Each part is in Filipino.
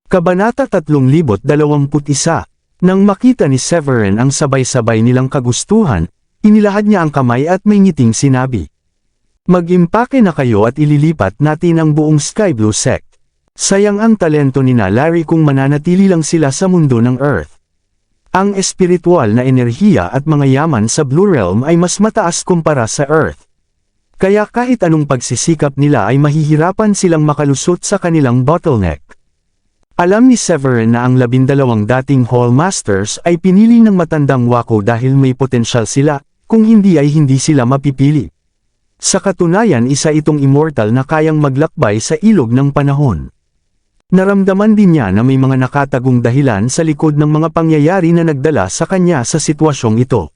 Kabanata 3021. Nang makita ni Severin ang sabay-sabay nilang kagustuhan, inilahad niya ang kamay at may ngiting sinabi, "Mag-impake na kayo at ililipat natin ang buong Sky Blue Sect. Sayang ang talento ni Larry kung mananatili lang sila sa mundo ng Earth. Ang espiritual na enerhiya at mga yaman sa Blue Realm ay mas mataas kumpara sa Earth. Kaya kahit anong pagsisikap nila ay mahihirapan silang makalusot sa kanilang bottleneck." Alam ni Severin na ang 12 dating Hall Masters ay pinili ng matandang Wako dahil may potensyal sila, kung hindi ay hindi sila mapipili. Sa katunayan, isa itong immortal na kayang maglakbay sa ilog ng panahon. Naramdaman din niya na may mga nakatagong dahilan sa likod ng mga pangyayari na nagdala sa kanya sa sitwasyong ito.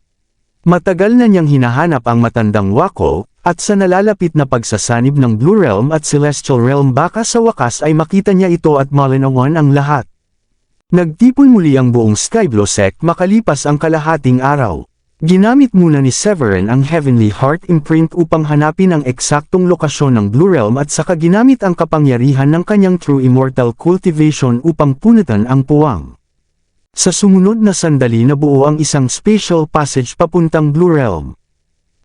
Matagal na niyang hinahanap ang matandang Wako, at sa nalalapit na pagsasanib ng Blue Realm at Celestial Realm baka sa wakas ay makita niya ito at malinawan ang lahat. Nagtipon muli ang buong Sky Blue Sect makalipas ang kalahating araw. Ginamit muna ni Severin ang Heavenly Heart Imprint upang hanapin ang eksaktong lokasyon ng Blue Realm at saka ginamit ang kapangyarihan ng kanyang True Immortal Cultivation upang punatan ang puwang. Sa sumunod na sandali nabuo ang isang spatial passage papuntang Blue Realm.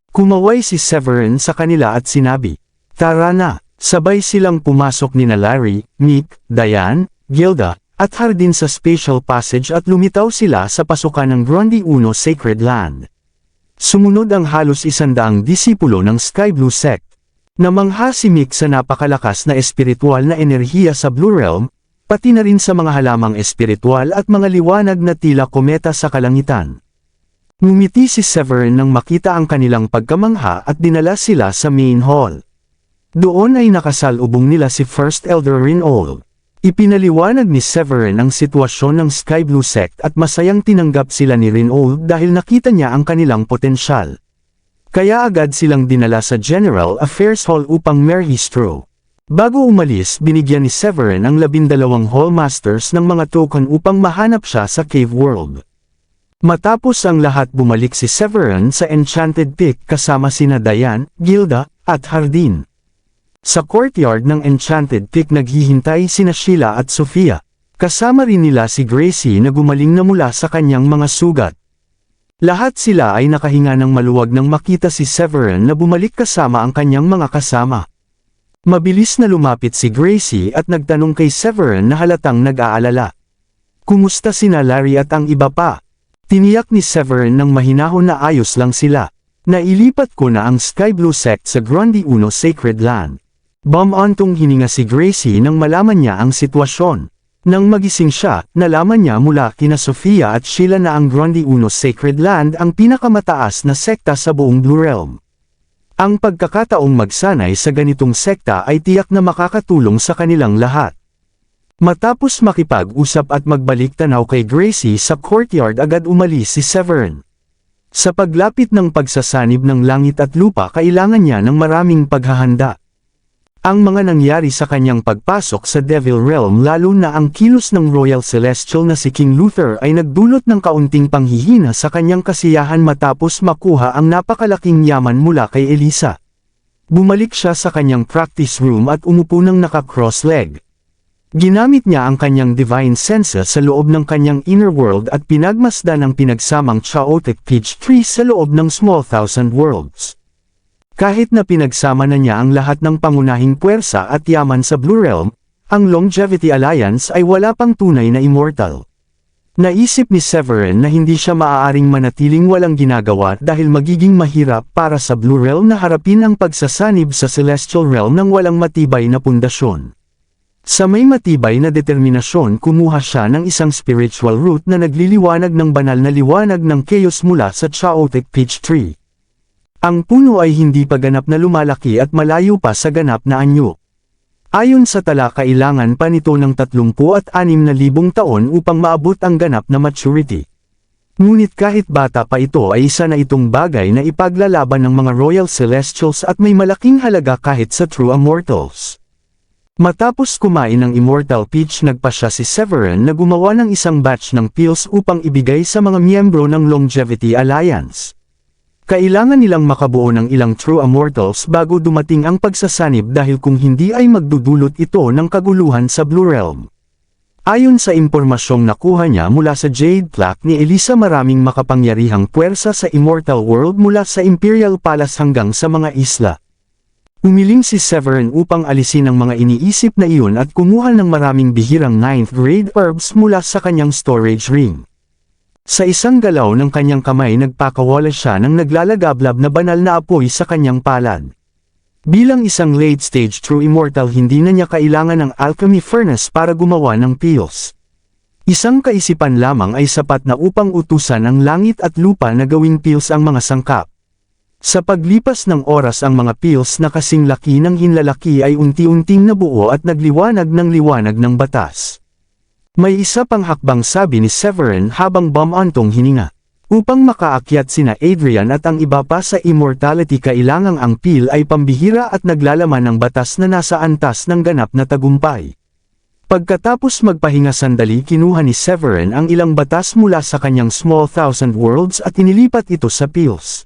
Kumaway si Severin sa kanila at sinabi, "Tara na." Sabay silang pumasok nina Larry, Nick, Diane, Gilda, at Hardin sa spatial passage at lumitaw sila sa pasukan ng Grundy Uno Sacred Land. Sumunod ang halos 100 disipulo ng Sky Blue Sect. Namangha si Mick sa napakalakas na espiritual na enerhiya sa Blue Realm, pati na rin sa mga halamang espiritual at mga liwanag na tila kometa sa kalangitan. Ngumiti si Severin nang makita ang kanilang pagkamangha at dinala sila sa main hall. Doon ay nakasalubong nila si First Elder Rinald. Ipinaliwanag ni Severin ang sitwasyon ng Sky Blue Sect at masayang tinanggap sila ni Rinald dahil nakita niya ang kanilang potensyal. Kaya agad silang dinala sa General Affairs Hall upang merhistro. Bago umalis, binigyan ni Severin ang 12 Hall Masters ng mga token upang mahanap siya sa Cave World. Matapos ang lahat, bumalik si Severin sa Enchanted Peak kasama sina Diane, Gilda, at Hardin. Sa courtyard ng Enchanted Peak naghihintay sina Sheila at Sofia. Kasama rin nila si Gracie na gumaling na mula sa kanyang mga sugat. Lahat sila ay nakahinga ng maluwag nang makita si Severin na bumalik kasama ang kanyang mga kasama. Mabilis na lumapit si Gracie at nagtanong kay Severin na halatang nag-aalala. "Kumusta sina Larry at ang iba pa?" Tiniyak ni Severin ng mahinahon na ayos lang sila. "Nailipat ko na ang Sky Blue Sect sa Grundy Uno Sacred Land." Bumantong hininga si Gracie nang malaman niya ang sitwasyon. Nang magising siya, nalaman niya mula kina Sofia at Sheila na ang Grundy Uno Sacred Land ang pinakamataas na sekta sa buong Blue Realm. Ang pagkakataong magsanay sa ganitong sekta ay tiyak na makakatulong sa kanilang lahat. Matapos makipag-usap at magbalik tanaw kay Gracie sa courtyard, agad umalis si Severin. Sa paglapit ng pagsasanib ng langit at lupa, kailangan niya ng maraming paghahanda. Ang mga nangyari sa kanyang pagpasok sa Devil Realm, lalo na ang kilos ng Royal Celestial na si King Luther, ay nagdulot ng kaunting panghihina sa kanyang kasiyahan matapos makuha ang napakalaking yaman mula kay Elisa. Bumalik siya sa kanyang practice room at umupo ng naka-cross leg. Ginamit niya ang kanyang divine senses sa loob ng kanyang inner world at pinagmasdan ang pinagsamang chaotic peach tree sa loob ng Small Thousand Worlds. Kahit na pinagsama na niya ang lahat ng pangunahing puwersa at yaman sa Blue Realm, ang Longevity Alliance ay wala pang tunay na immortal. Naisip ni Severin na hindi siya maaaring manatiling walang ginagawa dahil magiging mahirap para sa Blue Realm na harapin ang pagsasanib sa Celestial Realm ng walang matibay na pundasyon. Sa may matibay na determinasyon, kumuha siya ng isang spiritual root na nagliliwanag ng banal na liwanag ng chaos mula sa chaotic peach tree. Ang puno ay hindi pa ganap na lumalaki at malayo pa sa ganap na anyo. Ayon sa tala, kailangan pa nito ng 36,000 taon upang maabot ang ganap na maturity. Ngunit kahit bata pa ito, ay isa na itong bagay na ipaglalaban ng mga Royal Celestials at may malaking halaga kahit sa True Immortals. Matapos kumain ng Immortal Peach, nagpasya si Severin na gumawa ng isang batch ng pills upang ibigay sa mga miyembro ng Longevity Alliance. Kailangan nilang makabuo ng ilang True Immortals bago dumating ang pagsasanib dahil kung hindi ay magdudulot ito ng kaguluhan sa Blue Realm. Ayon sa impormasyong nakuha niya mula sa Jade Plaque ni Elisa, maraming makapangyarihang puwersa sa Immortal World mula sa Imperial Palace hanggang sa mga isla. Umiling si Severin upang alisin ang mga iniisip na iyon at kumuha ng maraming bihirang 9th grade herbs mula sa kanyang storage ring. Sa isang galaw ng kanyang kamay nagpakawala siya ng naglalagablab na banal na apoy sa kanyang palad. Bilang isang late-stage true immortal, hindi na niya kailangan ng alchemy furnace para gumawa ng pills. Isang kaisipan lamang ay sapat na upang utusan ang langit at lupa na gawing pills ang mga sangkap. Sa paglipas ng oras ang mga pills na kasing laki ng hinlalaki ay unti-unting nabuo at nagliwanag ng liwanag ng batas. May isa pang hakbang, sabi ni Severin habang bumantong hininga. Upang makaakyat sina Adrian at ang iba pa sa immortality, kailangang ang pill ay pambihira at naglalaman ng batas na nasa antas ng ganap na tagumpay. Pagkatapos magpahinga sandali, kinuha ni Severin ang ilang batas mula sa kanyang small thousand worlds at inilipat ito sa pills.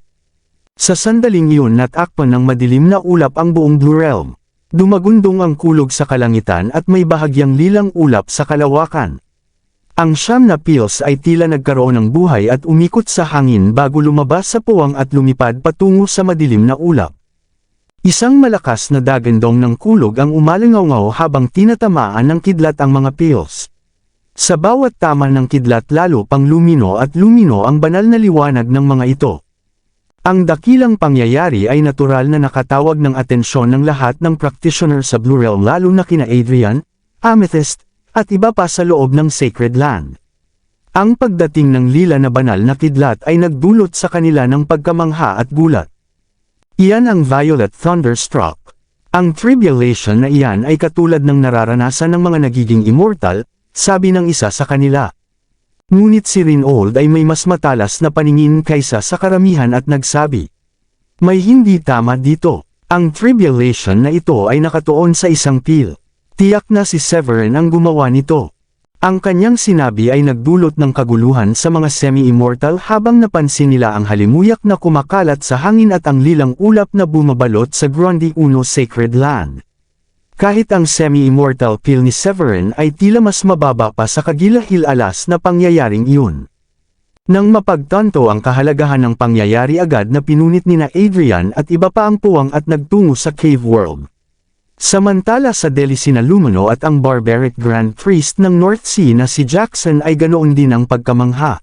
Sa sandaling iyon natakpan ng madilim na ulap ang buong Blue Realm. Dumagundong ang kulog sa kalangitan at may bahagyang lilang ulap sa kalawakan. Ang 9 na pills ay tila nagkaroon ng buhay at umikot sa hangin bago lumabas sa puwang at lumipad patungo sa madilim na ulap. Isang malakas na dagandong ng kulog ang umalingaw habang tinatamaan ng kidlat ang mga pills. Sa bawat tama ng kidlat lalo pang lumino at lumino ang banal na liwanag ng mga ito. Ang dakilang pangyayari ay natural na nakatawag ng atensyon ng lahat ng practitioner sa Blue Realm, lalo na kina Adrian, Amethyst, at iba pa sa loob ng Sacred Land. Ang pagdating ng lila na banal na kidlat ay nagdulot sa kanila ng pagkamangha at gulat. Iyan ang Violet Thunderstruck. Ang tribulation na iyan ay katulad ng nararanasan ng mga nagiging immortal, sabi ng isa sa kanila. Ngunit si Reinhold ay may mas matalas na paningin kaysa sa karamihan at nagsabi, may hindi tama dito. Ang tribulation na ito ay nakatuon sa isang pill. Tiyak na si Severin ang gumawa nito. Ang kanyang sinabi ay nagdulot ng kaguluhan sa mga semi-immortal habang napansin nila ang halimuyak na kumakalat sa hangin at ang lilang ulap na bumabalot sa Grundy Uno Sacred Land. Kahit ang semi-immortal pill ni Severin ay tila mas mababa pa sa kagilahil-alas na pangyayaring iyon. Nang mapagtanto ang kahalagahan ng pangyayari, agad na pinunit nina Adrian at iba pa ang puwang at nagtungo sa Cave World. Samantala sa Delhi, sina Lumino at ang barbaric Grand Priest ng North Sea na si Jackson ay ganoon din ang pagkamangha.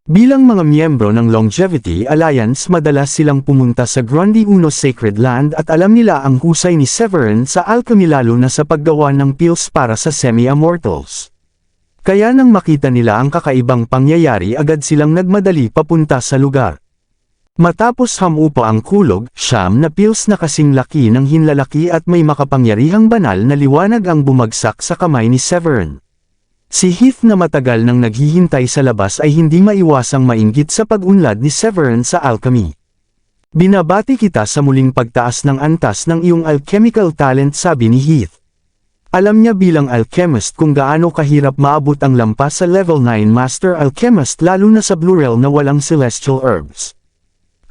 Bilang mga miyembro ng Longevity Alliance, madalas silang pumunta sa Grundy Uno Sacred Land at alam nila ang husay ni Severin sa alchemy, lalo na sa paggawa ng pills para sa semi-immortals. Kaya nang makita nila ang kakaibang pangyayari, agad silang nagmadali papunta sa lugar. Matapos hamupa ang kulog, 9 na pills na kasing laki ng hinlalaki at may makapangyarihang banal na liwanag ang bumagsak sa kamay ni Severin. Si Heath na matagal nang naghihintay sa labas ay hindi maiwasang mainggit sa pag-unlad ni Severin sa alchemy. Binabati kita sa muling pagtaas ng antas ng iyong alchemical talent, sabi ni Heath. Alam niya bilang alchemist kung gaano kahirap maabot ang lampas sa level 9 Master Alchemist, lalo na sa Blue Realm na walang celestial herbs.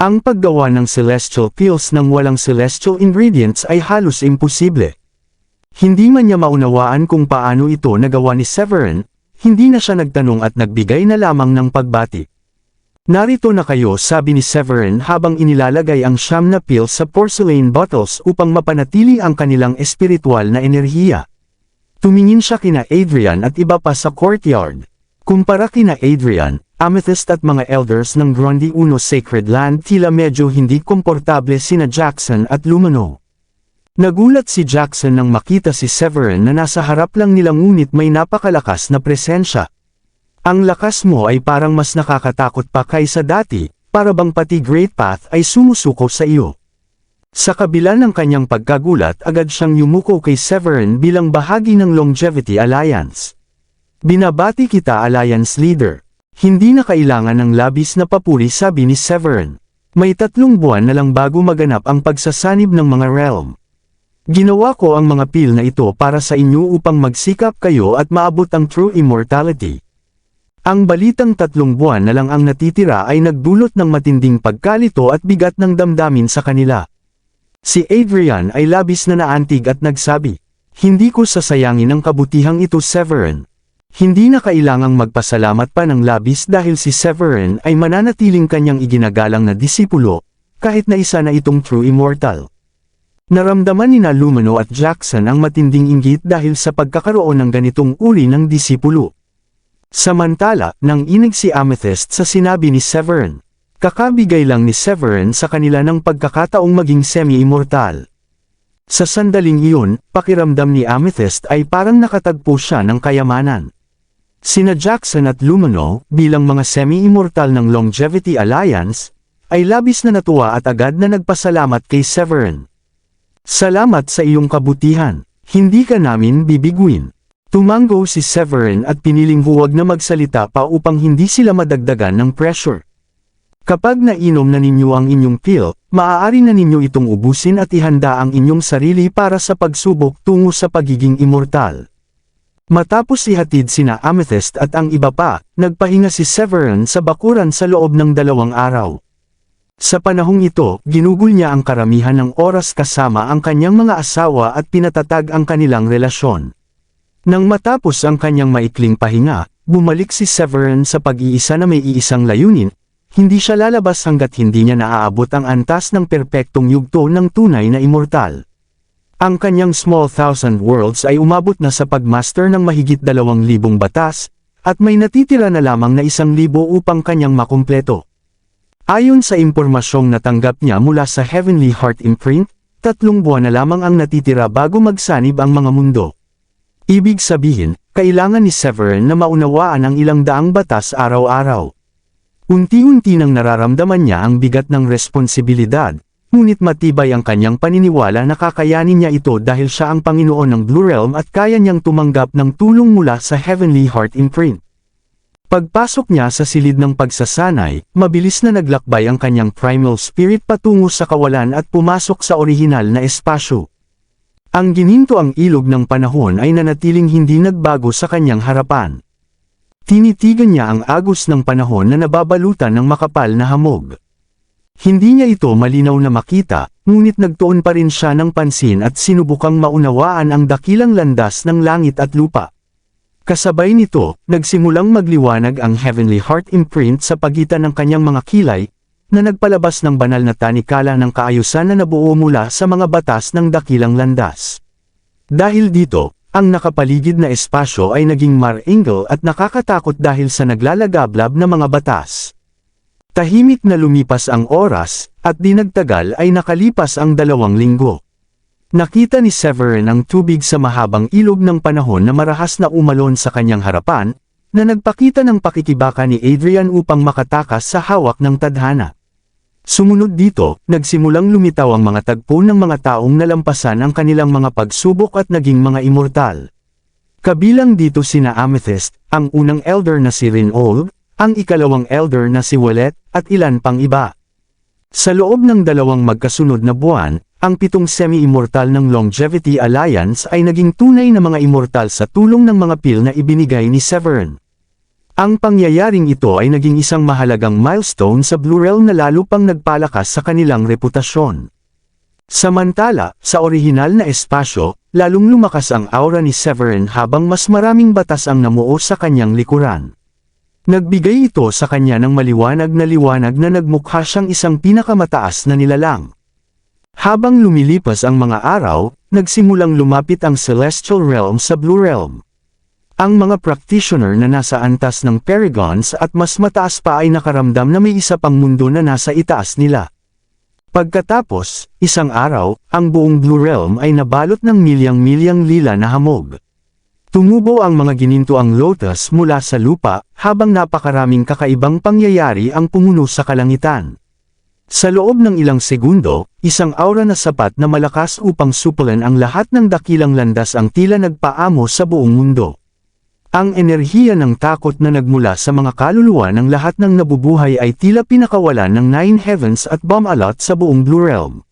Ang paggawa ng celestial pills ng walang celestial ingredients ay halos imposible. Hindi man niya maunawaan kung paano ito nagawa ni Severin, hindi na siya nagtanong at nagbigay na lamang ng pagbati. Narito na kayo, sabi ni Severin habang inilalagay ang 9 na pills sa porcelain bottles upang mapanatili ang kanilang espiritual na enerhiya. Tumingin siya kina Adrian at iba pa sa courtyard. Kumpara kina Adrian, Amethyst at mga elders ng Grundy Uno Sacred Land, tila medyo hindi komportable sina Jackson at Lumino. Nagulat si Jackson nang makita si Severin na nasa harap lang nila, ngunit may napakalakas na presensya. Ang lakas mo ay parang mas nakakatakot pa kaysa dati, para bang pati Great Path ay sumusuko sa iyo. Sa kabila ng kanyang pagkagulat, agad siyang yumuko kay Severin bilang bahagi ng Longevity Alliance. Binabati kita, Alliance Leader. Hindi na kailangan ng labis na papuri, sabi ni Severin. May 3 buwan na lang bago maganap ang pagsasanib ng mga realm. Ginawa ko ang mga pill na ito para sa inyo upang magsikap kayo at maabot ang true immortality. Ang balitang 3 buwan na lang ang natitira ay nagdulot ng matinding pagkalito at bigat ng damdamin sa kanila. Si Adrian ay labis na naantig at nagsabi, hindi ko sasayangin ang kabutihang ito, Severin. Hindi na kailangang magpasalamat pa ng labis dahil si Severin ay mananatiling kanyang iginagalang na disipulo, kahit na isa na itong true immortal. Naramdaman nina Lumino at Jackson ang matinding inggit dahil sa pagkakaroon ng ganitong uri ng disipulo. Samantala, nang inig si Amethyst sa sinabi ni Severin, kakabigay lang ni Severin sa kanila ng pagkakataong maging semi-immortal. Sa sandaling iyon, pakiramdam ni Amethyst ay parang nakatagpo siya ng kayamanan. Sina Jackson at Lumino, bilang mga semi-immortal ng Longevity Alliance, ay labis na natuwa at agad na nagpasalamat kay Severin. Salamat sa iyong kabutihan, hindi ka namin bibiguin. Tumango si Severin at piniling huwag na magsalita pa upang hindi sila madagdagan ng pressure. Kapag nainom na ninyo ang inyong pill, maaari na ninyo itong ubusin at ihanda ang inyong sarili para sa pagsubok tungo sa pagiging immortal. Matapos ihatid sina Amethyst at ang iba pa, nagpahinga si Severin sa bakuran sa loob ng 2 araw. Sa panahong ito, ginugol niya ang karamihan ng oras kasama ang kanyang mga asawa at pinatatag ang kanilang relasyon. Nang matapos ang kanyang maikling pahinga, bumalik si Severin sa pag-iisa na may iisang layunin, hindi siya lalabas hanggat hindi niya naaabot ang antas ng perpektong yugto ng tunay na immortal. Ang kanyang Small Thousand Worlds ay umabot na sa pagmaster ng mahigit 2,000 batas, at may natitira na lamang na 1,000 upang kanyang makumpleto. Ayon sa impormasyong natanggap niya mula sa Heavenly Heart Imprint, 3 buwan na lamang ang natitira bago magsanib ang mga mundo. Ibig sabihin, kailangan ni Severin na maunawaan ang 100 batas araw-araw. Unti-unti nang nararamdaman niya ang bigat ng responsibilidad, ngunit matibay ang kanyang paniniwala na kakayanin niya ito dahil siya ang Panginoon ng Blue Realm at kaya niyang tumanggap ng tulong mula sa Heavenly Heart Imprint. Pagpasok niya sa silid ng pagsasanay, mabilis na naglakbay ang kanyang primal spirit patungo sa kawalan at pumasok sa orihinal na espasyo. Ang gininto ang ilog ng panahon ay nanatiling hindi nagbago sa kanyang harapan. Tinitigan niya ang agos ng panahon na nababalutan ng makapal na hamog. Hindi niya ito malinaw na makita, ngunit nagtuon pa rin siya ng pansin at sinubukang maunawaan ang dakilang landas ng langit at lupa. Kasabay nito, nagsimulang magliwanag ang Heavenly Heart Imprint sa pagitan ng kanyang mga kilay, na nagpalabas ng banal na tanikala ng kaayusan na nabuo mula sa mga batas ng dakilang landas. Dahil dito, ang nakapaligid na espasyo ay naging mar-ingle at nakakatakot dahil sa naglalagablab na mga batas. Tahimik na lumipas ang oras, at di nagtagal ay nakalipas ang 2 linggo. Nakita ni Severin ang tubig sa mahabang ilog ng panahon na marahas na umalon sa kanyang harapan, na nagpakita ng pakikibaka ni Adrian upang makatakas sa hawak ng tadhana. Sumunod dito, nagsimulang lumitaw ang mga tagpo ng mga taong nalampasan ang kanilang mga pagsubok at naging mga immortal. Kabilang dito sina Amethyst, ang unang elder na si Rinol, ang ikalawang elder na si Wallet, at ilan pang iba. Sa loob ng 2 magkasunod na buwan, ang 7 semi-immortal ng Longevity Alliance ay naging tunay na mga immortal sa tulong ng mga pill na ibinigay ni Severin. Ang pangyayaring ito ay naging isang mahalagang milestone sa Blue Realm na lalo pang nagpalakas sa kanilang reputasyon. Samantala, sa orihinal na espasyo, lalong lumakas ang aura ni Severin habang mas maraming batas ang namuo sa kanyang likuran. Nagbigay ito sa kanya ng maliwanag na nagmukha siyang isang pinakamataas na nilalang. Habang lumilipas ang mga araw, nagsimulang lumapit ang Celestial Realm sa Blue Realm. Ang mga practitioner na nasa antas ng Paragons at mas mataas pa ay nakaramdam na may isa pang mundo na nasa itaas nila. Pagkatapos, isang araw, ang buong Blue Realm ay nabalot ng milyang-milyang lila na hamog. Tumubo ang mga ginintuang lotus mula sa lupa, habang napakaraming kakaibang pangyayari ang pumuno sa kalangitan. Sa loob ng ilang segundo, isang aura na sapat na malakas upang supulan ang lahat ng dakilang landas ang tila nagpaamo sa buong mundo. Ang enerhiya ng takot na nagmula sa mga kaluluwa ng lahat ng nabubuhay ay tila pinakawalan ng 9 heavens at bomb-alot sa buong Blue Realm.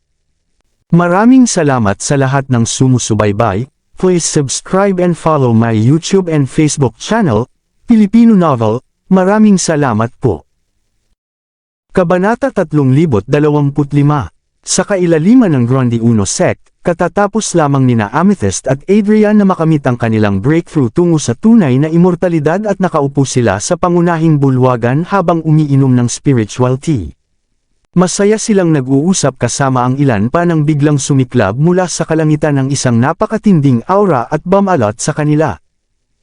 Maraming salamat sa lahat ng sumusubaybay. Please subscribe and follow my YouTube and Facebook channel, Filipino Novel. Maraming salamat po. Kabanata 3025. Sa kailaliman ng Gronde Uno sect, katatapos lamang nina Amethyst at Adrian na makamit ang kanilang breakthrough tungo sa tunay na immortalidad at nakaupo sila sa pangunahing bulwagan habang umiinom ng spiritual tea. Masaya silang nag-uusap kasama ang ilan pa nang biglang sumiklab mula sa kalangitan ng isang napakatinding aura at bumalot sa kanila.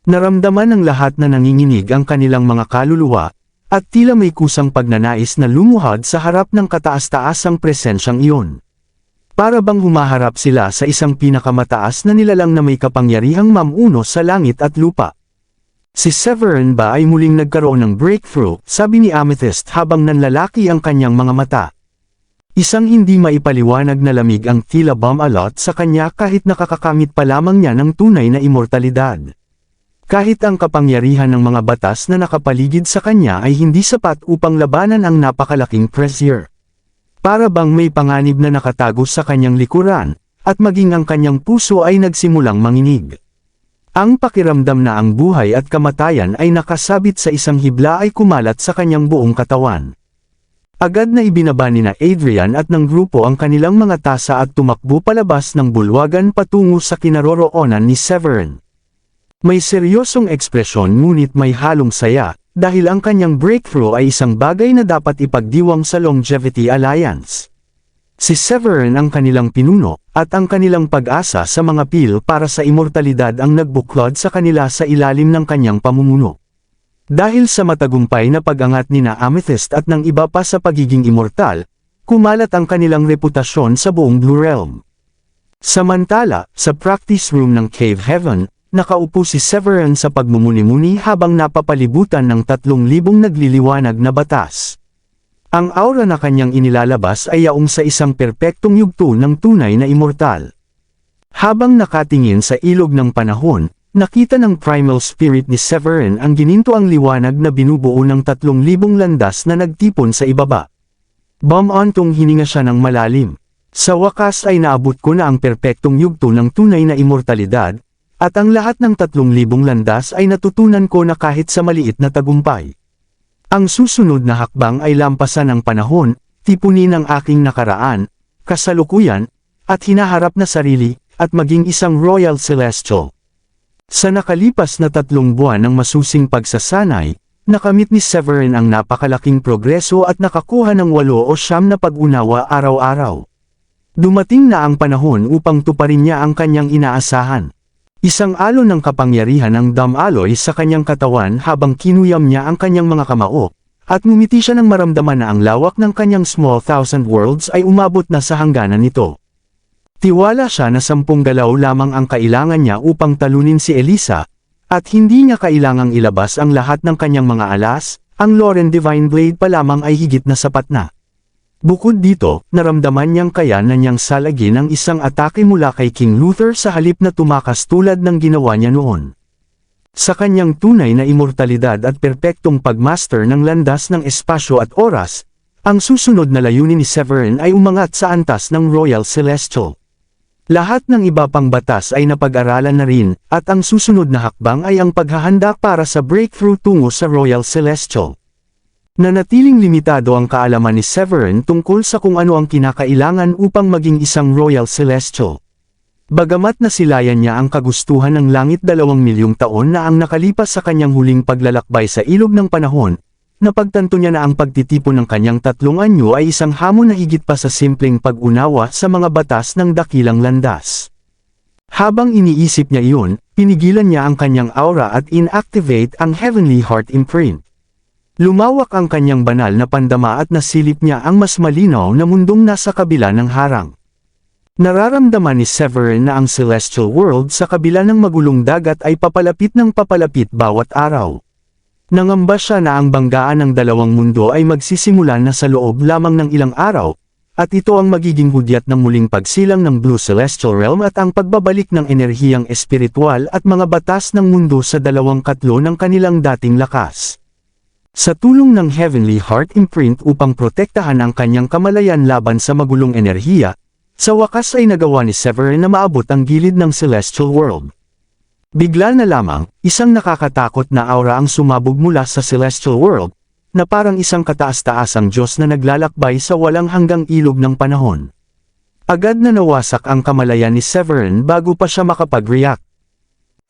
Naramdaman ng lahat na nanginginig ang kanilang mga kaluluwa, at tila may kusang pagnanais na lumuhod sa harap ng kataas-taasang presensyang iyon. Para bang humaharap sila sa isang pinakamataas na nilalang na may kapangyarihang mamuno sa langit at lupa. Si Severin ba ay muling nagkaroon ng breakthrough, sabi ni Amethyst habang nanlalaki ang kanyang mga mata. Isang hindi maipaliwanag na lamig ang tila bumalot sa kanya kahit nakakakamit pa lamang niya ng tunay na immortalidad. Kahit ang kapangyarihan ng mga batas na nakapaligid sa kanya ay hindi sapat upang labanan ang napakalaking pressure. Para bang may panganib na nakatago sa kanyang likuran, at maging ang kanyang puso ay nagsimulang manginig. Ang pakiramdam na ang buhay at kamatayan ay nakasabit sa isang hibla ay kumalat sa kanyang buong katawan. Agad na ibinaba nina Adrian at ng grupo ang kanilang mga tasa at tumakbo palabas ng bulwagan patungo sa kinaroroonan ni Severin. May seryosong ekspresyon ngunit may halong saya, dahil ang kanyang breakthrough ay isang bagay na dapat ipagdiwang sa Longevity Alliance. Si Severin ang kanilang pinuno, at ang kanilang pag-asa sa mga pil para sa immortalidad ang nagbuklod sa kanila sa ilalim ng kanyang pamumuno. Dahil sa matagumpay na pag-angat nina Amethyst at ng iba pa sa pagiging immortal, kumalat ang kanilang reputasyon sa buong Blue Realm. Samantala, sa practice room ng Cave Heaven, nakaupo si Severin sa pagmumuni-muni habang napapalibutan ng 3,000 nagliliwanag na batas. Ang aura na kanyang inilalabas ay yaong sa isang perpektong yugto ng tunay na immortal. Habang nakatingin sa ilog ng panahon, nakita ng primal spirit ni Severin ang ginintoang liwanag na binubuo ng 3,000 landas na nagtipon sa ibaba. Bumantong hininga siya ng malalim. Sa wakas ay naabot ko na ang perpektong yugto ng tunay na immortalidad, at ang lahat ng 3,000 landas ay natutunan ko na kahit sa maliit na tagumpay. Ang susunod na hakbang ay lampasan ang panahon, tipunin ang aking nakaraan, kasalukuyan, at hinaharap na sarili, at maging isang Royal Celestial. Sa nakalipas na 3 buwan ng masusing pagsasanay, nakamit ni Severin ang napakalaking progreso at nakakuha ng 8 o 9 na pag-unawa araw-araw. Dumating na ang panahon upang tuparin niya ang kanyang inaasahan. Isang alon ng kapangyarihan ng damaloy sa kanyang katawan habang kinuyam niya ang kanyang mga kamao, at ngumiti siya nang maramdaman na ang lawak ng kanyang small 1,000 worlds ay umabot na sa hangganan nito. Tiwala siya na 10 galaw lamang ang kailangan niya upang talunin si Elisa, at hindi niya kailangang ilabas ang lahat ng kanyang mga alas, ang Loren Divine Blade pa lamang ay higit na sapat na. Bukod dito, naramdaman niyang kaya na niyang salagin ang isang atake mula kay King Luther sa halip na tumakas tulad ng ginawa niya noon. Sa kanyang tunay na immortalidad at perpektong pagmaster ng landas ng espasyo at oras, ang susunod na layunin ni Severin ay umangat sa antas ng Royal Celestial. Lahat ng iba pang batas ay napag-aralan na rin, at ang susunod na hakbang ay ang paghahanda para sa breakthrough tungo sa Royal Celestial. Nanatiling limitado ang kaalaman ni Severin tungkol sa kung ano ang kinakailangan upang maging isang Royal Celestial. Bagamat nasilayan niya ang kagustuhan ng langit 2,000,000 taon na ang nakalipas sa kanyang huling paglalakbay sa ilog ng panahon, napagtanto niya na ang pagtitipon ng kanyang 3 anyo ay isang hamon na higit pa sa simpleng pag-unawa sa mga batas ng dakilang landas. Habang iniisip niya iyon, pinigilan niya ang kanyang aura at inactivate ang Heavenly Heart Imprint. Lumawak ang kanyang banal na pandama at nasilip niya ang mas malinaw na mundong nasa kabila ng harang. Nararamdaman ni Severin na ang Celestial World sa kabila ng magulong dagat ay papalapit ng papalapit bawat araw. Nangamba siya na ang banggaan ng dalawang mundo ay magsisimula na sa loob lamang ng ilang araw, at ito ang magiging hudyat ng muling pagsilang ng Blue Celestial Realm at ang pagbabalik ng enerhiyang espiritual at mga batas ng mundo sa 2 katlo ng kanilang dating lakas. Sa tulong ng Heavenly Heart Imprint upang protektahan ang kanyang kamalayan laban sa magulong enerhiya, sa wakas ay nagawa ni Severin na maabot ang gilid ng Celestial World. Bigla na lamang, isang nakakatakot na aura ang sumabog mula sa Celestial World, na parang isang kataas-taasang Diyos na naglalakbay sa walang hanggang ilog ng panahon. Agad na nawasak ang kamalayan ni Severin bago pa siya makapag-react.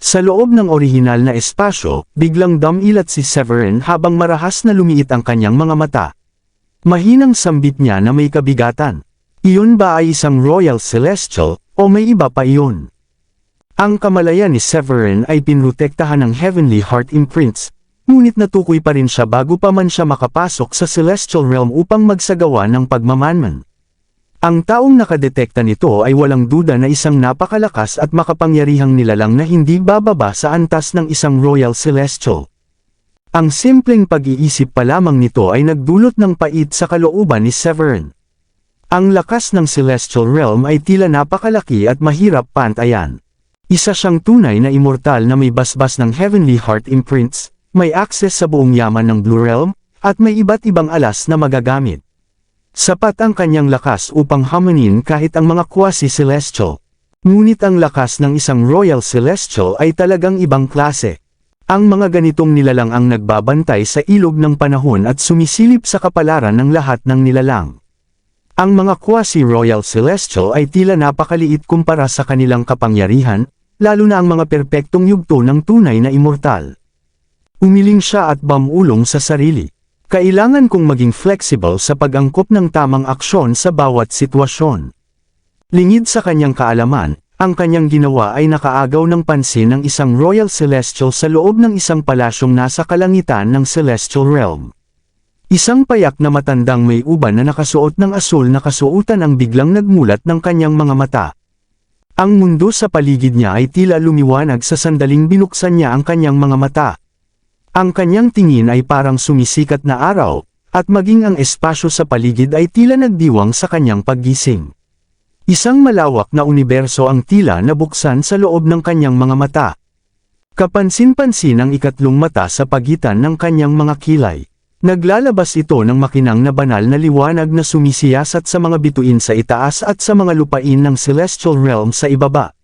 Sa loob ng orihinal na espasyo, biglang dumilat si Severin habang marahas na lumiit ang kanyang mga mata. Mahinang sambit niya na may kabigatan. Iyon ba ay isang Royal Celestial, o may iba pa iyon? Ang kamalayan ni Severin ay pinrotektahan ng Heavenly Heart Imprints, ngunit natukoy pa rin siya bago pa man siya makapasok sa Celestial Realm upang magsagawa ng pagmamanman. Ang taong nakadetekta nito ay walang duda na isang napakalakas at makapangyarihang nilalang na hindi bababa sa antas ng isang Royal Celestial. Ang simpleng pag-iisip pa lamang nito ay nagdulot ng pait sa kalooban ni Severin. Ang lakas ng Celestial Realm ay tila napakalaki at mahirap pantayan. Isa siyang tunay na immortal na may basbas ng Heavenly Heart Imprints, may access sa buong yaman ng Blue Realm, at may iba't ibang alas na magagamit. Sapat ang kanyang lakas upang hamunin kahit ang mga quasi-celestial. Ngunit ang lakas ng isang Royal Celestial ay talagang ibang klase. Ang mga ganitong nilalang ang nagbabantay sa ilog ng panahon at sumisilip sa kapalaran ng lahat ng nilalang. Ang mga quasi-Royal Celestial ay tila napakaliit kumpara sa kanilang kapangyarihan, lalo na ang mga perpektong yugto ng tunay na immortal. Umiling siya at bumulong sa sarili. Kailangan kong maging flexible sa pag-angkop ng tamang aksyon sa bawat sitwasyon. Lingid sa kanyang kaalaman, ang kanyang ginawa ay nakaagaw ng pansin ng isang Royal Celestial sa loob ng isang palasyong nasa kalangitan ng Celestial Realm. Isang payak na matandang may uban na nakasuot ng asul na kasuotan ang biglang nagmulat ng kanyang mga mata. Ang mundo sa paligid niya ay tila lumiwanag sa sandaling binuksan niya ang kanyang mga mata. Ang kanyang tingin ay parang sumisikat na araw, at maging ang espasyo sa paligid ay tila nagdiwang sa kanyang paggising. Isang malawak na universo ang tila nabuksan sa loob ng kanyang mga mata. Kapansin-pansin ang ikatlong mata sa pagitan ng kanyang mga kilay. Naglalabas ito ng makinang na banal na liwanag na sumisiyasat sa mga bituin sa itaas at sa mga lupain ng Celestial Realm sa ibaba.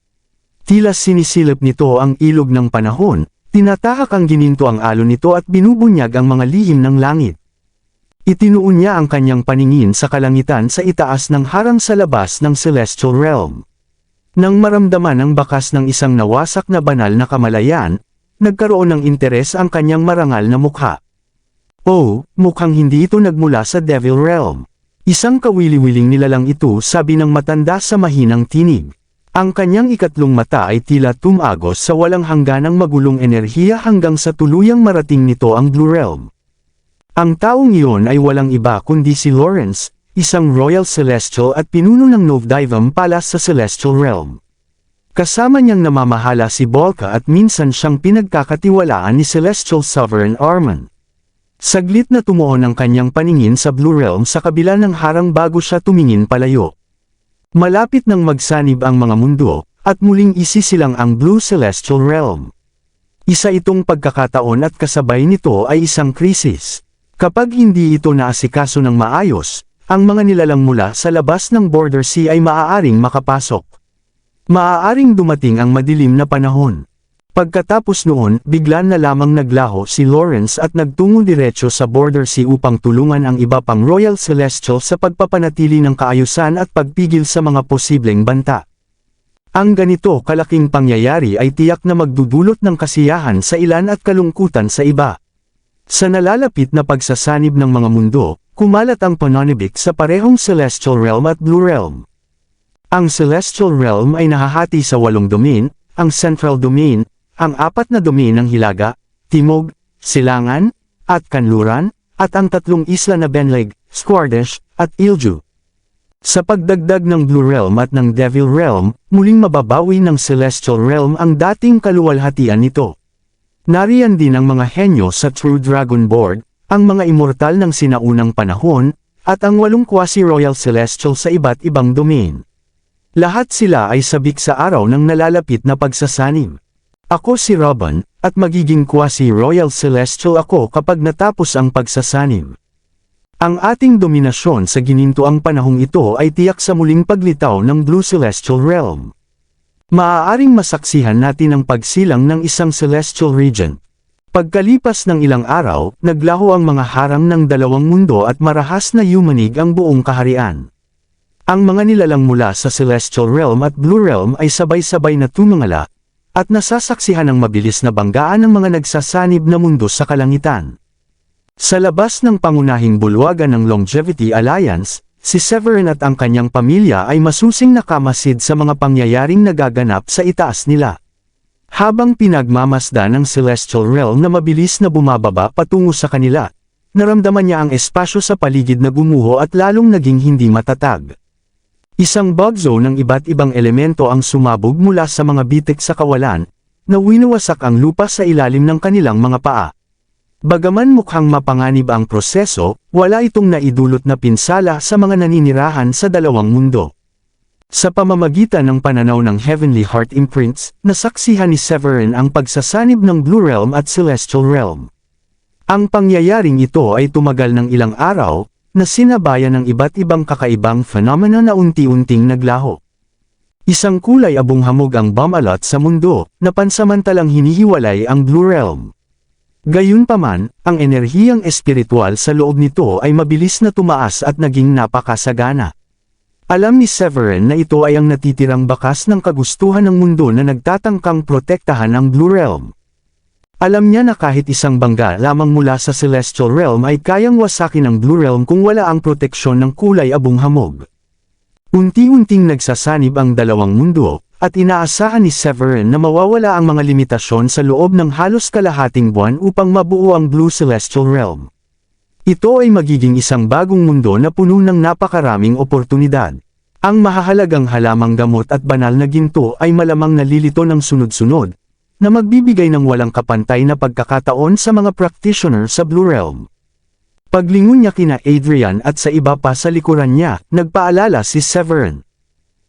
Tila sinisilip nito ang ilog ng panahon. Tinatahak ang gininto ang alon nito at binubunyag ang mga lihim ng langit. Itinuon niya ang kanyang paningin sa kalangitan sa itaas ng harang sa labas ng Celestial Realm. Nang maramdaman ang bakas ng isang nawasak na banal na kamalayan, nagkaroon ng interes ang kanyang marangal na mukha. Oh, mukhang hindi ito nagmula sa Devil Realm. Isang kawili-wiling nilalang ito, sabi ng matanda sa mahinang tinig. Ang kanyang ikatlong mata ay tila tumagos sa walang hangganang magulong enerhiya hanggang sa tuluyang marating nito ang Blue Realm. Ang taong iyon ay walang iba kundi si Lawrence, isang Royal Celestial at pinuno ng Novdivam Palace sa Celestial Realm. Kasama niyang namamahala si Bolka at minsan siyang pinagkakatiwalaan ni Celestial Sovereign Armand. Saglit na tumuon ang kanyang paningin sa Blue Realm sa kabila ng harang bago siya tumingin palayo. Malapit nang magsanib ang mga mundo, at muling isisilang ang Blue Celestial Realm. Isa itong pagkakataon at kasabay nito ay isang krisis. Kapag hindi ito naasikaso ng maayos, ang mga nilalang mula sa labas ng Border Sea ay maaaring makapasok. Maaaring dumating ang madilim na panahon. Pagkatapos noon, bigla na lamang naglaho si Lawrence at nagtungo diretso sa Border Sea upang tulungan ang iba pang Royal Celestial sa pagpapanatili ng kaayusan at pagpigil sa mga posibleng banta. Ang ganito kalaking pangyayari ay tiyak na magdudulot ng kasiyahan sa ilan at kalungkutan sa iba. Sa nalalapit na pagsasanib ng mga mundo, kumalat ang pananibik sa parehong Celestial Realm at Blue Realm. Ang Celestial Realm ay nahahati sa 8 domain, ang Central Domain, ang 4 na domain ng Hilaga, Timog, Silangan, at Kanluran, at ang 3 isla na Benleg, Squardesh, at Ilju. Sa pagdagdag ng Blue Realm at ng Devil Realm, muling mababawi ng Celestial Realm ang dating kaluwalhatian nito. Nariyan din ang mga henyo sa True Dragon Board, ang mga immortal ng sinaunang panahon, at ang 8 quasi-Royal Celestial sa iba't ibang domain. Lahat sila ay sabik sa araw ng nalalapit na pagsasanib. Ako si Robin, at magiging quasi-Royal Celestial ako kapag natapos ang pagsasanib. Ang ating dominasyon sa ginintuang panahong ito ay tiyak sa muling paglitaw ng Blue Celestial Realm. Maaaring masaksihan natin ang pagsilang ng isang Celestial Regent. Pagkalipas ng ilang araw, naglaho ang mga harang ng 2 mundo at marahas na yumanig ang buong kaharian. Ang mga nilalang mula sa Celestial Realm at Blue Realm ay sabay-sabay na tumungala, at nasasaksihan ng mabilis na banggaan ng mga nagsasanib na mundo sa kalangitan. Sa labas ng pangunahing bulwagan ng Longevity Alliance, si Severin at ang kanyang pamilya ay masusing nakamasid sa mga pangyayaring nagaganap sa itaas nila. Habang pinagmamasdan ng Celestial Realm na mabilis na bumababa patungo sa kanila, naramdaman niya ang espasyo sa paligid na gumuho at lalong naging hindi matatag. Isang bug zone ng iba't ibang elemento ang sumabog mula sa mga bitik sa kawalan, na winawasak ang lupa sa ilalim ng kanilang mga paa. Bagaman mukhang mapanganib ang proseso, wala itong naidulot na pinsala sa mga naninirahan sa dalawang mundo. Sa pamamagitan ng pananaw ng Heavenly Heart Imprints, nasaksihan ni Severin ang pagsasanib ng Blue Realm at Celestial Realm. Ang pangyayaring ito ay tumagal ng ilang araw, na sinabayan ng iba't ibang kakaibang phenomena na unti-unting naglaho. Isang kulay abong-hamog ang bumalot sa mundo, na pansamantalang hinihiwalay ang Blue Realm. Gayunpaman, ang enerhiyang espiritual sa loob nito ay mabilis na tumaas at naging napakasagana. Alam ni Severin na ito ay ang natitirang bakas ng kagustuhan ng mundo na nagtatangkang protektahan ang Blue Realm. Alam niya na kahit isang bangga lamang mula sa Celestial Realm ay kayang wasakin ang Blue Realm kung wala ang proteksyon ng kulay abong-hamog. Unti-unting nagsasanib ang dalawang mundo, at inaasahan ni Severin na mawawala ang mga limitasyon sa loob ng halos kalahating buwan upang mabuo ang Blue Celestial Realm. Ito ay magiging isang bagong mundo na puno ng napakaraming oportunidad. Ang mahahalagang halamang gamot at banal na ginto ay malamang nalilito ng sunod-sunod, na magbibigay ng walang kapantay na pagkakataon sa mga practitioner sa Blue Realm. Paglingon niya kina Adrian at sa iba pa sa likuran niya, nagpaalala si Severin.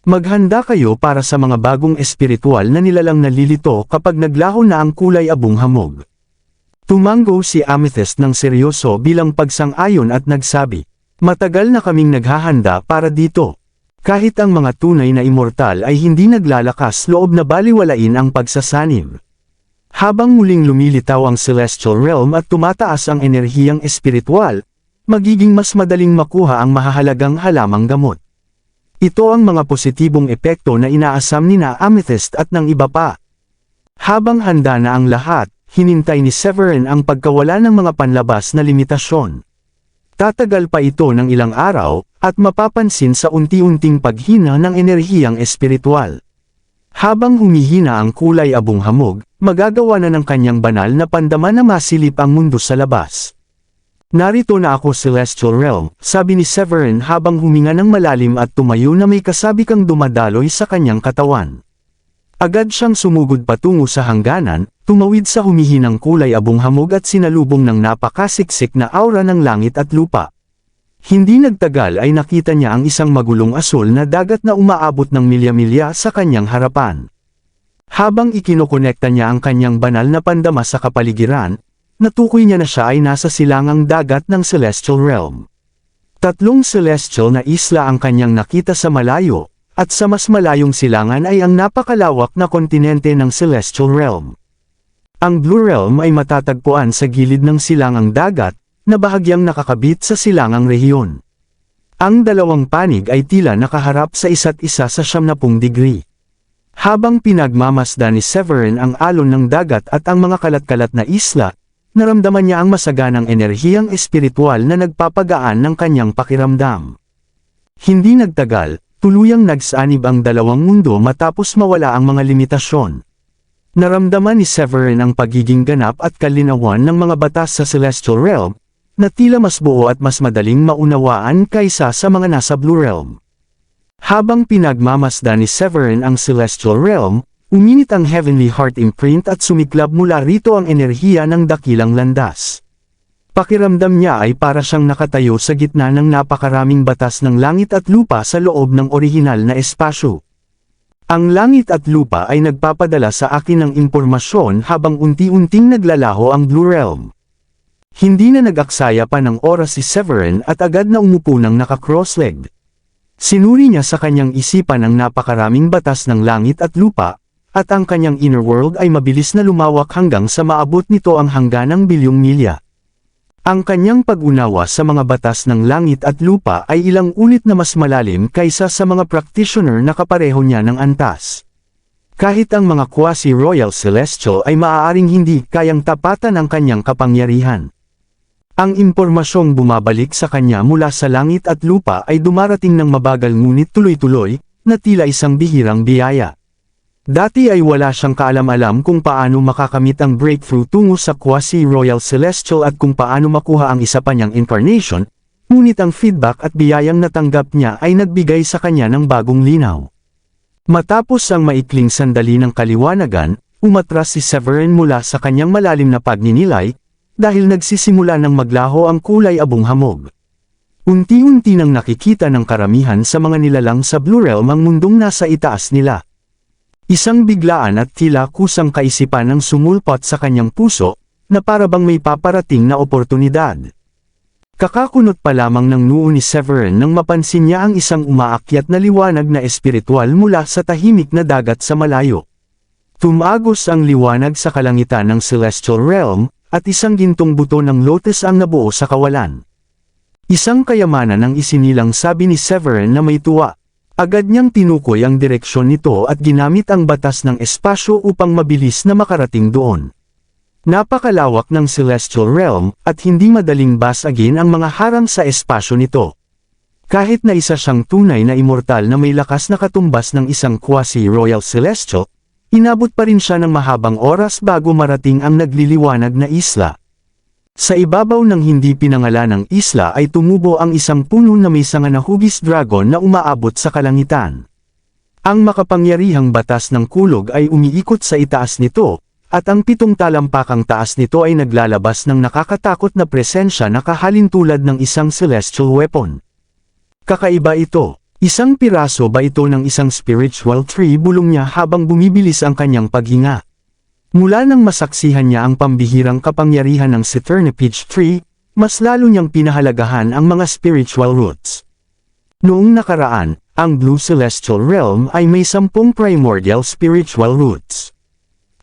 Maghanda kayo para sa mga bagong espiritual na nilalang nalilito kapag naglaho na ang kulay abong-hamog. Tumango si Amethyst ng seryoso bilang pagsang-ayon at nagsabi, "Matagal na kaming naghahanda para dito." Kahit ang mga tunay na immortal ay hindi naglalakas loob na baliwalain ang pagsasanib. Habang muling lumilitaw ang Celestial Realm at tumataas ang enerhiyang espiritual, magiging mas madaling makuha ang mahahalagang halamang gamot. Ito ang mga positibong epekto na inaasam ni Amethyst at ng iba pa. Habang handa na ang lahat, hinintay ni Severin ang pagkawala ng mga panlabas na limitasyon. Tatagal pa ito ng ilang araw, at mapapansin sa unti-unting paghina ng enerhiyang espiritual. Habang humihina ang kulay abong-hamog, magagawa na ng kanyang banal na pandama na masilip ang mundo sa labas. "Narito na ako, Celestial Realm," sabi ni Severin habang huminga ng malalim at tumayo na may kasabikang dumadaloy sa kanyang katawan. Agad siyang sumugod patungo sa hangganan, tumawid sa humihinang kulay abong-hamog at sinalubong ng napakasiksik na aura ng langit at lupa. Hindi nagtagal ay nakita niya ang isang magulong asul na dagat na umaabot ng milya-milya sa kanyang harapan. Habang ikinokonekta niya ang kanyang banal na pandama sa kapaligiran, natukoy niya na siya ay nasa silangang dagat ng Celestial Realm. 3 celestial na isla ang kanyang nakita sa malayo, at sa mas malayong silangan ay ang napakalawak na kontinente ng Celestial Realm. Ang Blue Realm ay matatagpuan sa gilid ng silangang dagat, na bahagyang nakakabit sa silangang rehiyon. Ang dalawang panig ay tila nakaharap sa isa't isa sa 70 degree. Habang pinagmamasdan ni Severin ang alon ng dagat at ang mga kalat-kalat na isla, naramdaman niya ang masaganang enerhiyang espiritual na nagpapagaan ng kanyang pakiramdam. Hindi nagtagal, tuluyang nagsanib ang dalawang mundo matapos mawala ang mga limitasyon. Naramdaman ni Severin ang pagiging ganap at kalinawan ng mga batas sa Celestial Realm, na tila mas buo at mas madaling maunawaan kaysa sa mga nasa Blue Realm. Habang pinagmamasdan ni Severin ang Celestial Realm, uminit ang Heavenly Heart Imprint at sumiklab mula rito ang enerhiya ng dakilang landas. Pakiramdam niya ay para siyang nakatayo sa gitna ng napakaraming batas ng langit at lupa sa loob ng orihinal na espasyo. Ang langit at lupa ay nagpapadala sa akin ng impormasyon habang unti-unting naglalaho ang Blue Realm. Hindi na nag-aksaya pa ng oras si Severin at agad na umupo ng naka-cross-legged. Sinuri niya sa kanyang isipan ang napakaraming batas ng langit at lupa, at ang kanyang inner world ay mabilis na lumawak hanggang sa maabot nito ang hangganang bilyong milya. Ang kanyang pag-unawa sa mga batas ng langit at lupa ay ilang ulit na mas malalim kaysa sa mga practitioner na kapareho niya ng antas. Kahit ang mga quasi-royal celestial ay maaaring hindi kayang tapatan ang kanyang kapangyarihan. Ang impormasyong bumabalik sa kanya mula sa langit at lupa ay dumarating ng mabagal ngunit tuloy-tuloy, na tila isang bihirang biyaya. Dati ay wala siyang kaalam-alam kung paano makakamit ang breakthrough tungo sa quasi-royal celestial at kung paano makuha ang isa pa niyang incarnation, ngunit ang feedback at biyayang natanggap niya ay nagbigay sa kanya ng bagong linaw. Matapos ang maikling sandali ng kaliwanagan, umatras si Severin mula sa kanyang malalim na pagninilay, dahil nagsisimula ng maglaho ang kulay abong hamog. Unti-unti nang nakikita ng karamihan sa mga nilalang sa Blue Realm ang mundong nasa itaas nila. Isang biglaan at tila kusang kaisipan ang sumulpot sa kanyang puso, na para bang may paparating na oportunidad. Kakakunot pa lamang ng noo ni Severin nang mapansin niya ang isang umaakyat na liwanag na espiritual mula sa tahimik na dagat sa malayo. Tumagos ang liwanag sa kalangitan ng Celestial Realm, at isang gintong buto ng lotus ang nabuo sa kawalan. Isang kayamanan ang isinilang, sabi ni Severin na may tuwa. Agad niyang tinukoy ang direksyon nito at ginamit ang batas ng espasyo upang mabilis na makarating doon. Napakalawak ng Celestial Realm, at hindi madaling basagin ang mga harang sa espasyo nito. Kahit na isa siyang tunay na immortal na may lakas na katumbas ng isang quasi-royal celestial, inabot pa rin siya ng mahabang oras bago marating ang nagliliwanag na isla. Sa ibabaw ng hindi pinangalanang isla ay tumubo ang isang puno na may sanga na hugis dragon na umaabot sa kalangitan. Ang makapangyarihang batas ng kulog ay umiikot sa itaas nito, at ang 7 talampakang taas nito ay naglalabas ng nakakatakot na presensya na kahalintulad ng isang celestial weapon. Kakaiba ito. Isang piraso ba ito ng isang spiritual tree, bulong niya habang bumibilis ang kanyang paghinga. Mula nang masaksihan niya ang pambihirang kapangyarihan ng Citerne Peach Tree, mas lalo niyang pinahalagahan ang mga spiritual roots. Noong nakaraan, ang Blue Celestial Realm ay may 10 primordial spiritual roots.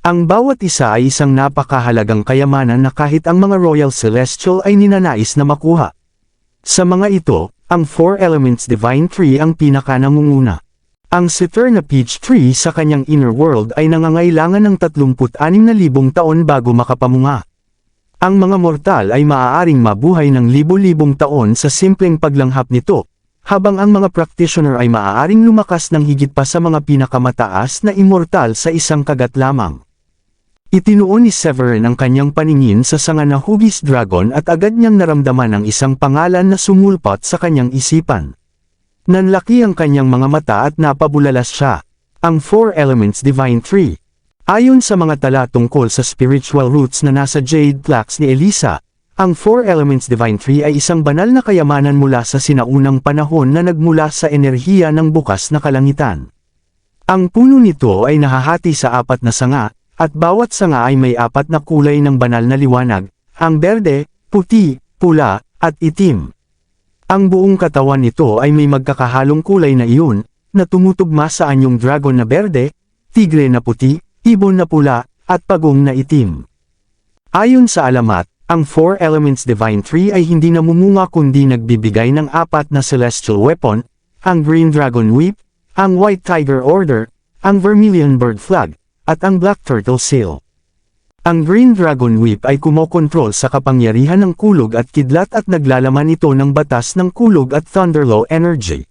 Ang bawat isa ay isang napakahalagang kayamanan na kahit ang mga Royal Celestial ay ninanais na makuha. Sa mga ito, ang 4 Elements Divine Tree ang pinakanangunguna. Ang Citerne Peach Tree sa kanyang inner world ay nangangailangan ng 36,000 taon bago makapamunga. Ang mga mortal ay maaaring mabuhay ng libo-libong taon sa simpleng paglanghap nito, habang ang mga practitioner ay maaaring lumakas ng higit pa sa mga pinakamataas na immortal sa isang kagat lamang. Itinuon ni Severin ang kanyang paningin sa sanga na hugis dragon at agad niyang naramdaman ang isang pangalan na sumulpot sa kanyang isipan. Nanlaki ang kanyang mga mata at napabulalas siya. Ang 4 Elements Divine Tree. Ayon sa mga tala tungkol sa spiritual roots na nasa Jade Plaques ni Elisa, ang 4 Elements Divine Tree ay isang banal na kayamanan mula sa sinaunang panahon na nagmula sa enerhiya ng bukas na kalangitan. Ang puno nito ay nahahati sa 4 na sanga, at bawat sanga ay may 4 na kulay ng banal na liwanag, ang berde, puti, pula, at itim. Ang buong katawan nito ay may magkakahalong kulay na iyon, na tumutugma sa anyong dragon na berde, tigre na puti, ibon na pula, at pagong na itim. Ayon sa alamat, ang 4 Elements Divine Tree ay hindi namumunga kundi nagbibigay ng 4 na celestial weapon, ang Green Dragon Whip, ang White Tiger Order, ang Vermilion Bird Flag, at ang Black Turtle Seal. Ang Green Dragon Whip ay kumokontrol sa kapangyarihan ng kulog at kidlat at naglalaman ito ng batas ng kulog at Thunderlaw energy.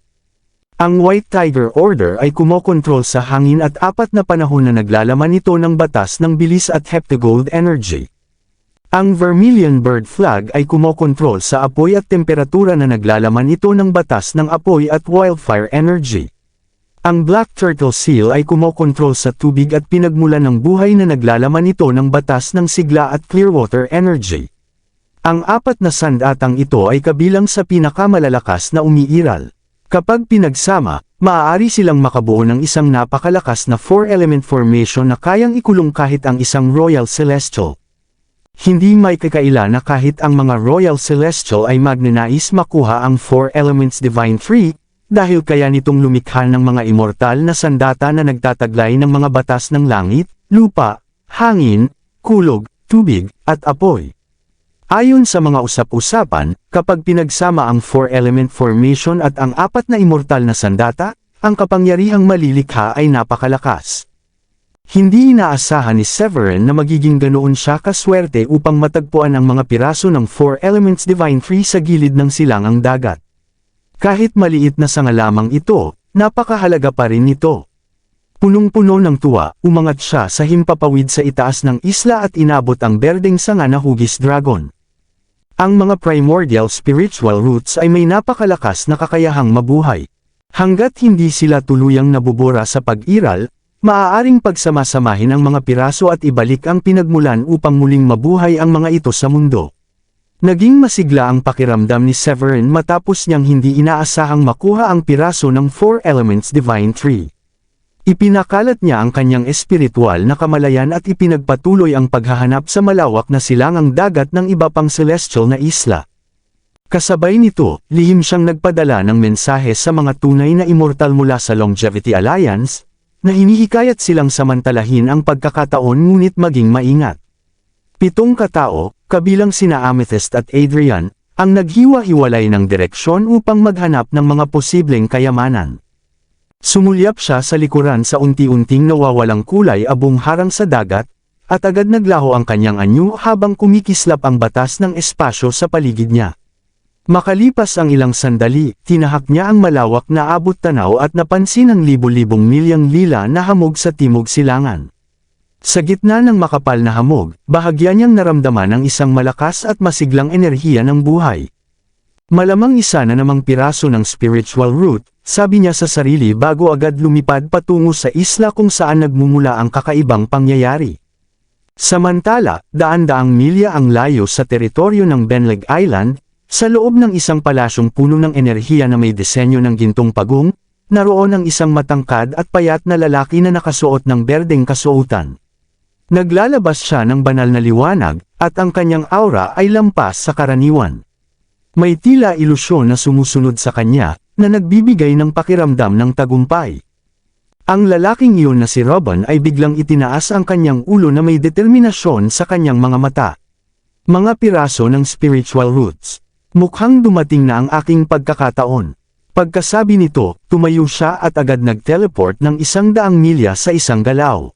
Ang White Tiger Order ay kumokontrol sa hangin at 4 na panahon na naglalaman ito ng batas ng bilis at Heptagold energy. Ang Vermilion Bird Flag ay kumokontrol sa apoy at temperatura na naglalaman ito ng batas ng apoy at Wildfire energy. Ang Black Turtle Seal ay kumokontrol sa tubig at pinagmulan ng buhay na naglalaman ito ng batas ng sigla at Clearwater energy. Ang 4 na sandatang ito ay kabilang sa pinakamalalakas na umiiral. Kapag pinagsama, maaari silang makabuo ng isang napakalakas na 4-element formation na kayang ikulong kahit ang isang Royal Celestial. Hindi may kakaila na kahit ang mga Royal Celestial ay magnanais makuha ang 4 Elements Divine Tree, dahil kaya nitong lumikha ng mga immortal na sandata na nagtataglay ng mga batas ng langit, lupa, hangin, kulog, tubig, at apoy. Ayon sa mga usap-usapan, kapag pinagsama ang 4-element formation at ang 4 na immortal na sandata, ang kapangyarihang malilikha ay napakalakas. Hindi inaasahan ni Severin na magiging ganoon siya kaswerte upang matagpuan ang mga piraso ng 4 Elements Divine Tree sa gilid ng silangang dagat. Kahit maliit na sanga lamang ito, napakahalaga pa rin nito. Punong-puno ng tuwa, umangat siya sa himpapawid sa itaas ng isla at inabot ang berdeng sanga na hugis dragon. Ang mga primordial spiritual roots ay may napakalakas na kakayahang mabuhay. Hanggat hindi sila tuluyang nabubura sa pag-iral, maaaring pagsamasamahin ang mga piraso at ibalik ang pinagmulan upang muling mabuhay ang mga ito sa mundo. Naging masigla ang pakiramdam ni Severin matapos niyang hindi inaasahang makuha ang piraso ng 4 Elements Divine Tree. Ipinakalat niya ang kanyang espiritual na kamalayan at ipinagpatuloy ang paghahanap sa malawak na silangang dagat ng iba pang celestial na isla. Kasabay nito, lihim siyang nagpadala ng mensahe sa mga tunay na immortal mula sa Longevity Alliance, na hinihikayat silang samantalahin ang pagkakataon ngunit maging maingat. 7 katao, kabilang sina Amethyst at Adrian, ang naghiwa-hiwalay ng direksyon upang maghanap ng mga posibleng kayamanan. Sumulyap siya sa likuran sa unti-unting nawawalang kulay abong harang sa dagat, at agad naglaho ang kanyang anyo habang kumikislap ang batas ng espasyo sa paligid niya. Makalipas ang ilang sandali, tinahak niya ang malawak na abot tanaw at napansin ang libo-libong milyang lila na hamog sa timog silangan. Sa gitna ng makapal na hamog, bahagya niyang naramdaman ang isang malakas at masiglang enerhiya ng buhay. Malamang isa na namang piraso ng spiritual root, sabi niya sa sarili bago agad lumipad patungo sa isla kung saan nagmumula ang kakaibang pangyayari. Samantala, daan-daang milya ang layo sa teritoryo ng Benleg Island, sa loob ng isang palasyong puno ng enerhiya na may disenyo ng gintong pagong, naroon ang isang matangkad at payat na lalaki na nakasuot ng berdeng kasuotan. Naglalabas siya ng banal na liwanag, at ang kanyang aura ay lampas sa karaniwan. May tila ilusyon na sumusunod sa kanya, na nagbibigay ng pakiramdam ng tagumpay. Ang lalaking iyon na si Robin ay biglang itinaas ang kanyang ulo na may determinasyon sa kanyang mga mata. Mga piraso ng spiritual roots. Mukhang dumating na ang aking pagkakataon. Pagkasabi nito, tumayo siya at agad nag-teleport ng 100 milya sa isang galaw.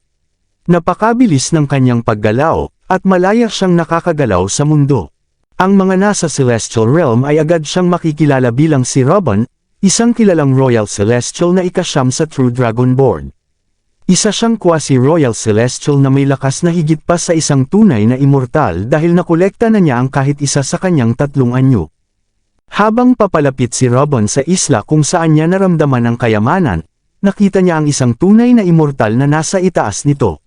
Napakabilis ng kanyang paggalaw, at malaya siyang nakakagalaw sa mundo. Ang mga nasa Celestial Realm ay agad siyang makikilala bilang si Robin, isang kilalang Royal Celestial na ika-9 sa True Dragonborn. Isa siyang quasi-Royal Celestial na may lakas na higit pa sa isang tunay na immortal dahil nakolekta na niya ang kahit isa sa kanyang 3 anyo. Habang papalapit si Robin sa isla kung saan niya naramdaman ang kayamanan, nakita niya ang isang tunay na immortal na nasa itaas nito.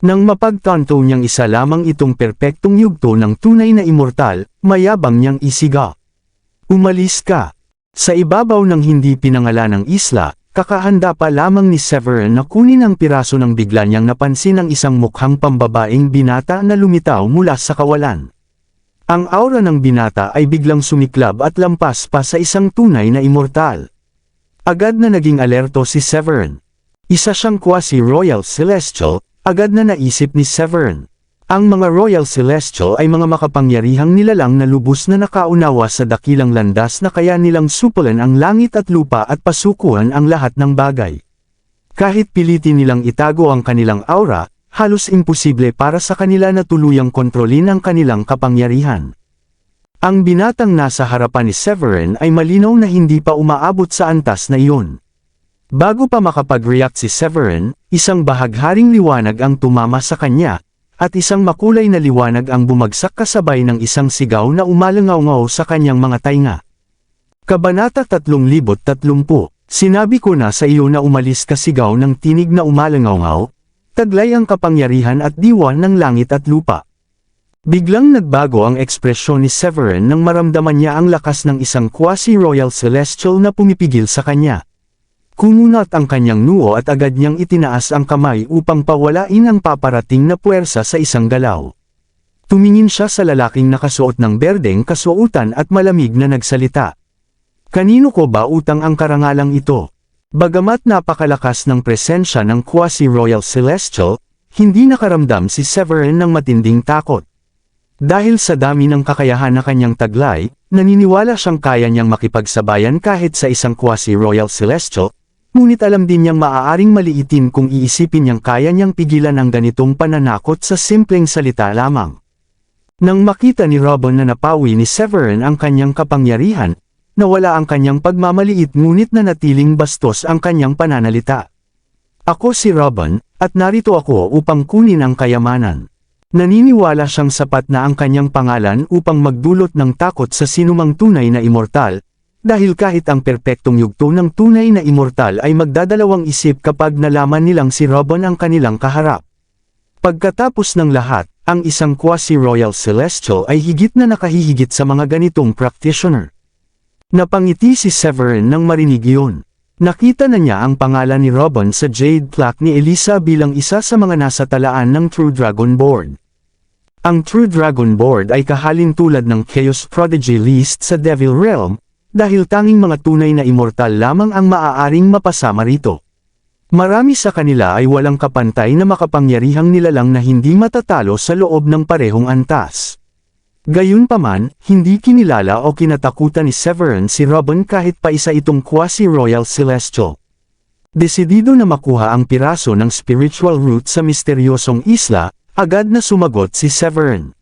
Nang mapagtanto niyang isa lamang itong perpektong yugto ng tunay na immortal, mayabang niyang isiga. Umalis ka! Sa ibabaw ng hindi pinangalanang isla, kakahanda pa lamang ni Severin na kunin ang piraso ng bigla niyang napansin ang isang mukhang pambabaeng binata na lumitaw mula sa kawalan. Ang aura ng binata ay biglang sumiklab at lampas pa sa isang tunay na immortal. Agad na naging alerto si Severin. Isa siyang quasi-royal celestial, agad na naisip ni Severin. Ang mga Royal Celestial ay mga makapangyarihang nilalang na lubos na nakaunawa sa dakilang landas na kaya nilang supulan ang langit at lupa at pasukuhan ang lahat ng bagay. Kahit pilitin nilang itago ang kanilang aura, halos imposible para sa kanila na tuluyang kontrolin ang kanilang kapangyarihan. Ang binatang nasa harapan ni Severin ay malinaw na hindi pa umaabot sa antas na iyon. Bago pa makapag-react si Severin, isang bahagharing liwanag ang tumama sa kanya, at isang makulay na liwanag ang bumagsak kasabay ng isang sigaw na umalangaw-ngaw sa kanyang mga tainga. Kabanata 3030, sinabi ko na sa iyo na umalis ka, sigaw ng tinig na umalangaw-ngaw, taglay ang kapangyarihan at diwa ng langit at lupa. Biglang nagbago ang ekspresyon ni Severin nang maramdaman niya ang lakas ng isang quasi-royal celestial na pumipigil sa kanya. Kumunat ang kanyang noo at agad niyang itinaas ang kamay upang pawalain ang paparating na puwersa sa isang galaw. Tumingin siya sa lalaking nakasuot ng berdeng kasuotan at malamig na nagsalita. Kanino ko ba utang ang karangalang ito? Bagamat napakalakas ng presensya ng quasi-royal celestial, hindi nakaramdam si Severin ng matinding takot. Dahil sa dami ng kakayahan na kanyang taglay, naniniwala siyang kaya niyang makipagsabayan kahit sa isang quasi-royal celestial, ngunit alam din niyang maaaring maliitin kung iisipin niyang kaya niyang pigilan ang ganitong pananakot sa simpleng salita lamang. Nang makita ni Robin na napawi ni Severin ang kanyang kapangyarihan, nawala ang kanyang pagmamaliit ngunit nanatiling bastos ang kanyang pananalita. Ako si Robin, at narito ako upang kunin ang kayamanan. Naniniwala siyang sapat na ang kanyang pangalan upang magdulot ng takot sa sinumang tunay na immortal, dahil kahit ang perpektong yugto ng tunay na immortal ay magdadalawang isip kapag nalaman nilang si Robin ang kanilang kaharap. Pagkatapos ng lahat, ang isang quasi-royal celestial ay higit na nakahihigit sa mga ganitong practitioner. Napangiti si Severin nang marinig iyon. Nakita na niya ang pangalan ni Robin sa jade plaque ni Elisa bilang isa sa mga nasa talaan ng True Dragon Board. Ang True Dragon Board ay kahalin tulad ng Chaos Prodigy List sa Devil Realm, dahil tanging mga tunay na immortal lamang ang maaaring mapasama rito. Marami sa kanila ay walang kapantay na makapangyarihang nilalang na hindi matatalo sa loob ng parehong antas. Gayunpaman, hindi kinilala o kinatakutan ni Severin si Robin kahit pa isa itong quasi-royal celestial. Desidido na makuha ang piraso ng spiritual root sa misteryosong isla, agad na sumagot si Severin.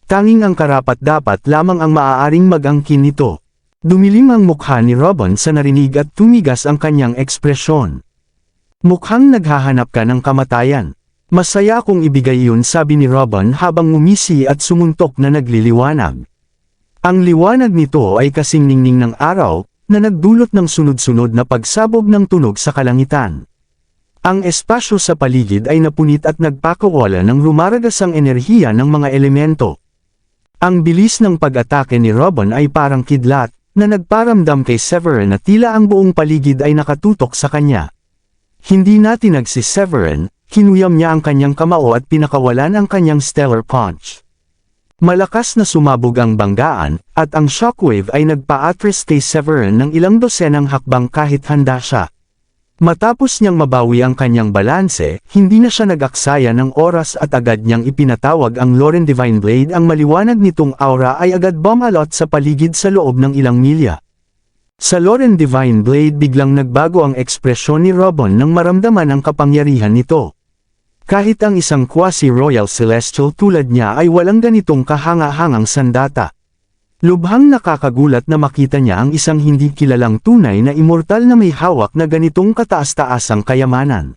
Tanging ang karapat-dapat lamang ang maaaring mag-angkin nito. Dumilim ang mukha ni Robin sa narinig at tumigas ang kanyang ekspresyon. Mukhang naghahanap ka ng kamatayan. Masaya akong ibigay iyon, sabi ni Robin habang ngumisi at sumuntok na nagliliwanag. Ang liwanag nito ay kasing ningning ng araw, na nagdulot ng sunod-sunod na pagsabog ng tunog sa kalangitan. Ang espasyo sa paligid ay napunit at nagpakawala ng rumaragasang enerhiya ng mga elemento. Ang bilis ng pag-atake ni Robin ay parang kidlat, na nagparamdam kay Severin na tila ang buong paligid ay nakatutok sa kanya. Hindi natinag si Severin, kinuyam niya ang kanyang kamao at pinakawalan ang kanyang stellar punch. Malakas na sumabog ang banggaan, at ang shockwave ay nagpa-atras kay Severin ng ilang dosenang hakbang kahit handa siya. Matapos niyang mabawi ang kanyang balanse, hindi na siya nag-aksaya ng oras at agad niyang ipinatawag ang Loren Divine Blade. Ang maliwanag nitong aura ay agad bumalot sa paligid sa loob ng ilang milya. Sa Loren Divine Blade biglang nagbago ang ekspresyon ni Robin nang maramdaman ang kapangyarihan nito. Kahit ang isang quasi-royal celestial tulad niya ay walang ganitong kahanga-hangang sandata. Lubhang nakakagulat na makita niya ang isang hindi kilalang tunay na immortal na may hawak na ganitong kataas-taasang kayamanan.